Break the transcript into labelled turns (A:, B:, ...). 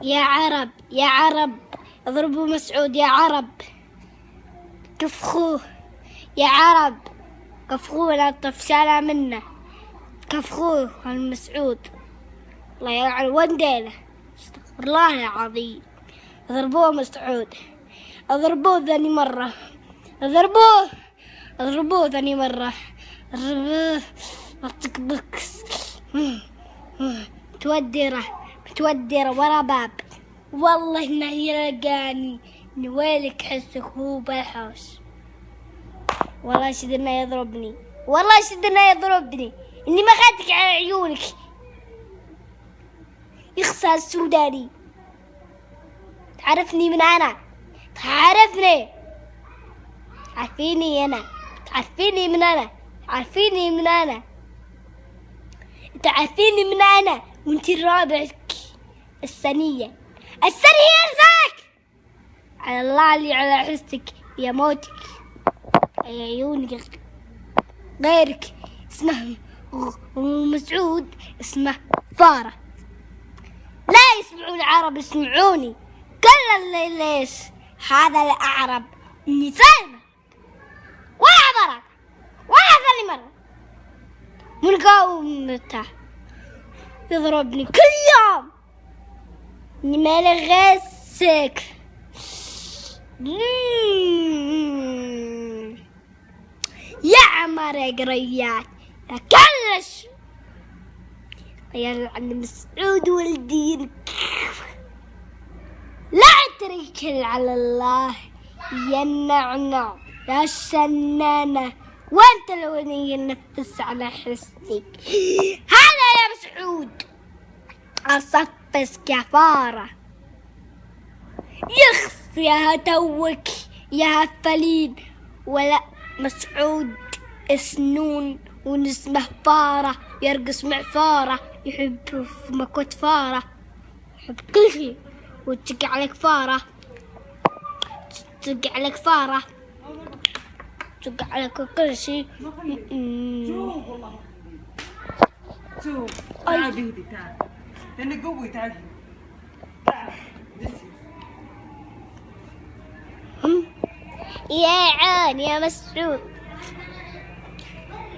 A: يا عرب يا عرب اضربوا مسعود يا عرب، كفخوه يا عرب، كفخوه لا طفشانة منه، كفخوه المسعود الله يلعن ونديله، استغفر الله العظيم. اضربوه مسعود، اضربوه ثاني مرة، اضربوه ثاني مرة، اضربوه اعطيك بكس متودرة ورا باب، والله انه يلقاني نويلك حسك هو بالحوش، والله شدنا يضربني، والله شدنا يضربني، اني ما خدتك على عيونك يخسى السوداني. تعرفني من انا، تعرفني، تعرفيني انا، تعرفيني من انا، تعرفيني من انا، تعرفيني من انا، وانت الرابعك الثانية ارزاك على الله اللي على حسك يا موتك يا عيونك. غيرك اسمه مسعود اسمه فارة، لا يسمعون العرب يسمعوني كل الليل. ليش هذا الأعرب إني فاهمة وعبرك وعثني مرة مقاومته يضربني كل يوم إني مالي غسك. يا عمر يا قريات يا كلش يلعن مسعود والدين، لا تركل على الله يا النعنع يا الشنانة، وانت لو ينفس على حسك. هذا يا مسعود أصفسك يا فارة، يخص يا توك يا هفلين، ولا مسعود سنون ونسمه فارة، يرقص مع فارة، يحب في مكوت فارة، يحب كل شيء، وتقع عليك فارة، تقع عليك فارة، تقع عليك كل شيء.
B: شوف والله شوف تعال بيدي تعال لأنك قوي تعال
A: يا عان يا مسعود